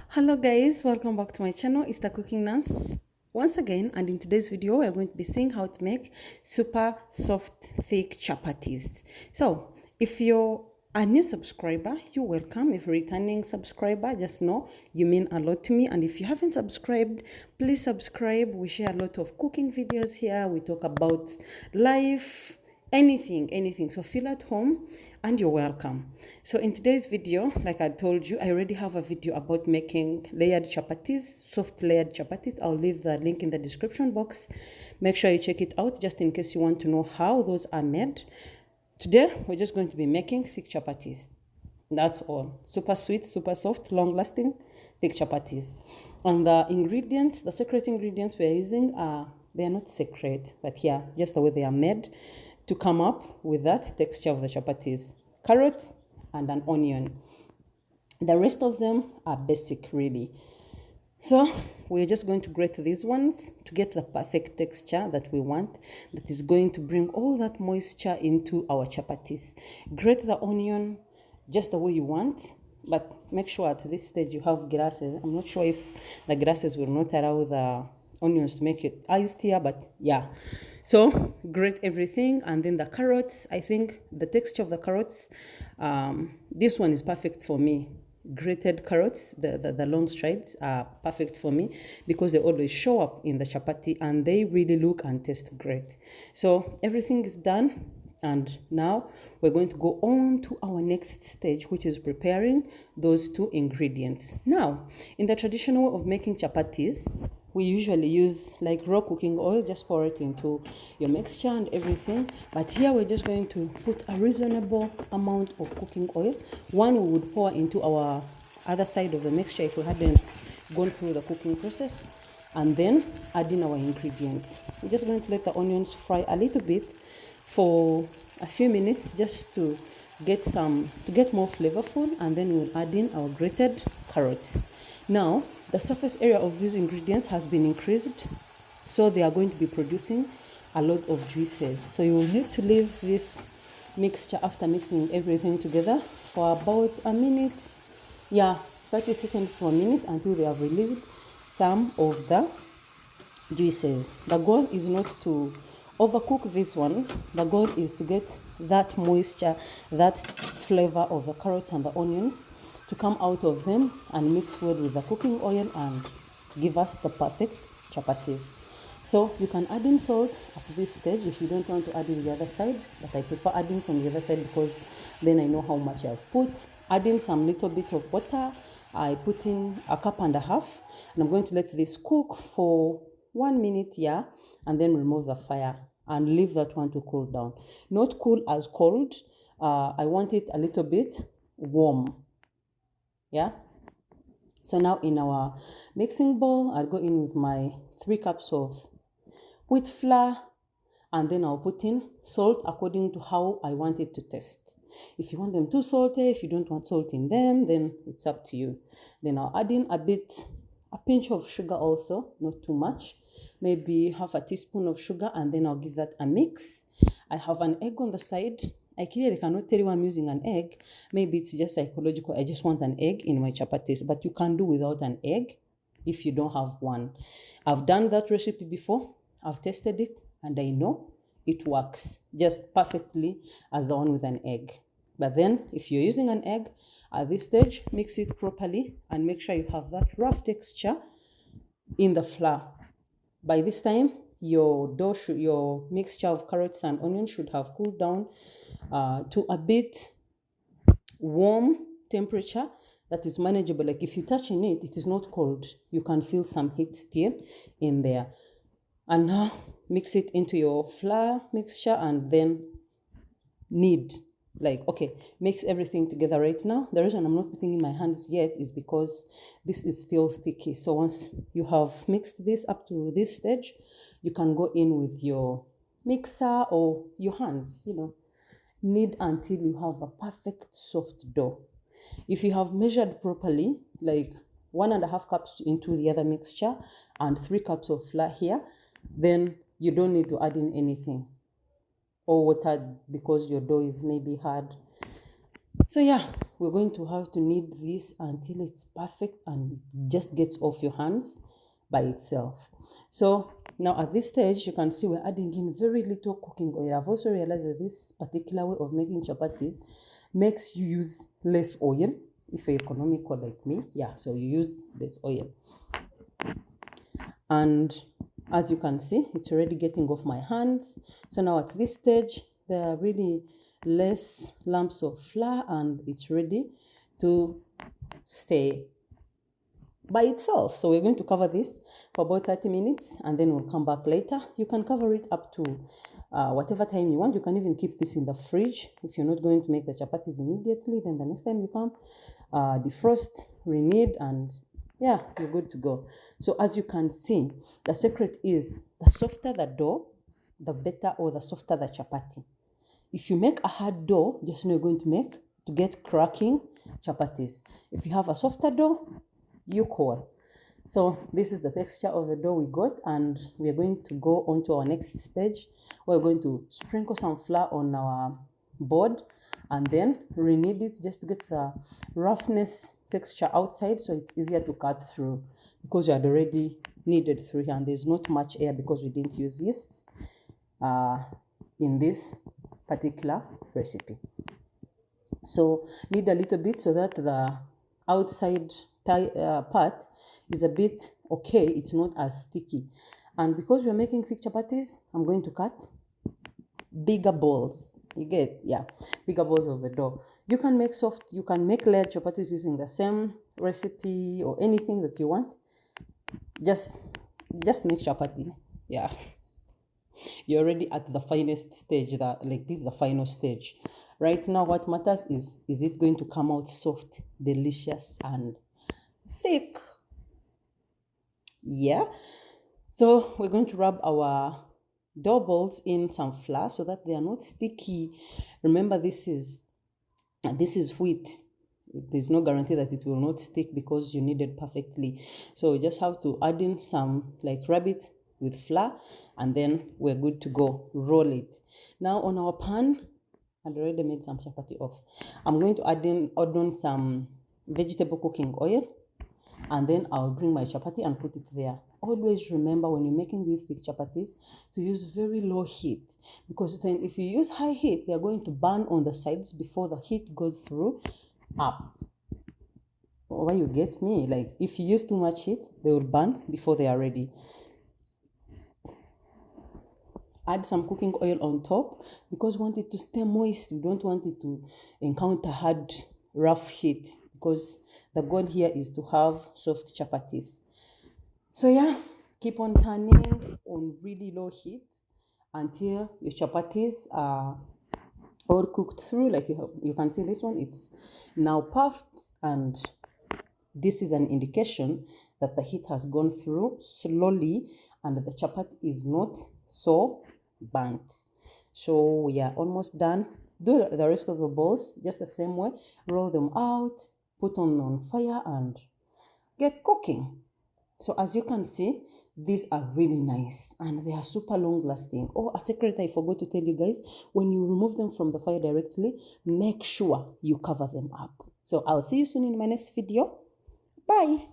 Hello guys, welcome back to my channel. It's the Cooking Nance once again, and in today's video we're going to be seeing how to make super soft thick chapatis. So if you're a new subscriber, you're welcome. If you're a returning subscriber, just know you mean a lot to me. And if you haven't subscribed, please subscribe. We share a lot of cooking videos here. We talk about life, anything, so feel at home and you're welcome. So in today's video, like I told you, I already have a video about making layered chapatis, soft layered chapatis. I'll leave the link in the description box. Make sure you check it out just in case you want to know how those are made. Today we're just going to be making thick chapatis. That's all. Super sweet, super soft, long lasting thick chapatis. And the ingredients, the secret ingredients we're using are, they are not secret, but yeah, just the way they are made to come up with that texture of the chapatis. Carrot and an onion. The rest of them are basic really. So we're just going to grate these ones to get the perfect texture that we want, that is going to bring all that moisture into our chapatis. Grate the onion just the way you want, but make sure at this stage you have glasses. I'm not sure if the glasses will not allow the onions to make it iced here, but yeah. So grate everything, and then the carrots, I think the texture of the carrots, this one is perfect for me. Grated carrots, the long strides are perfect for me because they always show up in the chapati and they really look and taste great. So everything is done, and now we're going to go on to our next stage, which is preparing those two ingredients. Now, in the traditional way of making chapatis, we usually use like raw cooking oil, just pour it into your mixture and everything. But here we're just going to put a reasonable amount of cooking oil. One we would pour into our other side of the mixture if we hadn't gone through the cooking process. And then add in our ingredients. We're just going to let the onions fry a little bit for a few minutes just to get more flavorful, and then we'll add in our grated carrots. Now the surface area of these ingredients has been increased, so they are going to be producing a lot of juices. So you will need to leave this mixture after mixing everything together for about a minute, 30 seconds to a minute, until they have released some of the juices. The goal is not to overcook these ones. The goal is to get that moisture, that flavor of the carrots and the onions to come out of them and mix well with the cooking oil and give us the perfect chapatis. So you can add in salt at this stage if you don't want to add in the other side, but I prefer adding from the other side because then I know how much I've put. Add in some little bit of butter. I put in a cup and a half, and I'm going to let this cook for 1 minute, and then remove the fire and leave that one to cool down. Not cool as cold. I want it a little bit warm. So now in our mixing bowl, I'll go in with my 3 cups of wheat flour, and then I'll put in salt according to how I want it to taste. If you want them too salty, if you don't want salt in them, then it's up to you. Then I'll add in a pinch of sugar also, not too much, maybe half a teaspoon of sugar, and then I'll give that a mix. I have an egg on the side. I clearly cannot tell you I'm using an egg. Maybe it's just psychological. I just want an egg in my chapatis, but you can do without an egg if you don't have one. I've done that recipe before. I've tested it, and I know it works just perfectly as the one with an egg. But then if you're using an egg, at this stage, mix it properly and make sure you have that rough texture in the flour. By this time, your mixture of carrots and onions should have cooled down to a bit warm temperature that is manageable. Like if you touch in it, it is not cold. You can feel some heat still in there. And now mix it into your flour mixture, and then mix everything together right now. The reason I'm not putting in my hands yet is because this is still sticky. So once you have mixed this up to this stage, you can go in with your mixer or your hands, knead until you have a perfect soft dough. If you have measured properly, like 1.5 cups into the other mixture and 3 cups of flour here, then you don't need to add in anything or water because your dough is maybe hard. So yeah, we're going to have to knead this until it's perfect and it just gets off your hands by itself. So now at this stage, you can see we're adding in very little cooking oil. I've also realized that this particular way of making chapatis makes you use less oil if you're economical like me. Yeah, so you use less oil. And as you can see, it's already getting off my hands. So now at this stage, there are really less lumps of flour and it's ready to stay by itself. So we're going to cover this for about 30 minutes and then we'll come back later. You can cover it up to whatever time you want. You can even keep this in the fridge. If you're not going to make the chapatis immediately, then the next time you come, defrost, reknead, and yeah, you're good to go. So as you can see, the secret is the softer the dough, the better, or the softer the chapati. If you make a hard dough, just know you're going to get cracking chapatis. If you have a softer dough, you call. So this is the texture of the dough we got, and we are going to go on to our next stage. We're going to sprinkle some flour on our board and then reknead it just to get the roughness texture outside, so it's easier to cut through because you had already kneaded through here and there's not much air because we didn't use yeast in this particular recipe. So knead a little bit so that the outside part is a bit okay, it's not as sticky. And because we're making thick chapatis, I'm going to cut bigger balls. You get, yeah, bigger balls of the dough. You can make layered chapatis using the same recipe or anything that you want. Just make chapati. Yeah. You're already at the finest stage, this is the final stage. Right now, what matters is it going to come out soft, delicious, and thick? Yeah. So we're going to rub our dough balls in some flour so that they are not sticky. Remember, this is wheat. There's no guarantee that it will not stick because you knead it perfectly. So you just have to add in some, rub it with flour, and then we're good to go. Roll it. Now on our pan, I'd already made some chapati off. I'm going to add on some vegetable cooking oil, and then I'll bring my chapati and put it there. Always remember when you're making these thick chapatis to use very low heat, because then if you use high heat, they're going to burn on the sides before the heat goes through up. Why, you get me? If you use too much heat, they will burn before they are ready. Add some cooking oil on top because you want it to stay moist. You don't want it to encounter hard, rough heat, because the goal here is to have soft chapatis. So yeah, keep on turning on really low heat until your chapatis are all cooked through. You can see this one, it's now puffed, and this is an indication that the heat has gone through slowly and that the chapati is not so burnt. So we are almost done. Do the rest of the balls just the same way. Roll them out, put on fire, and get cooking. So as you can see, these are really nice and they are super long lasting. Oh, a secret I forgot to tell you guys, when you remove them from the fire directly, make sure you cover them up. So I'll see you soon in my next video. Bye.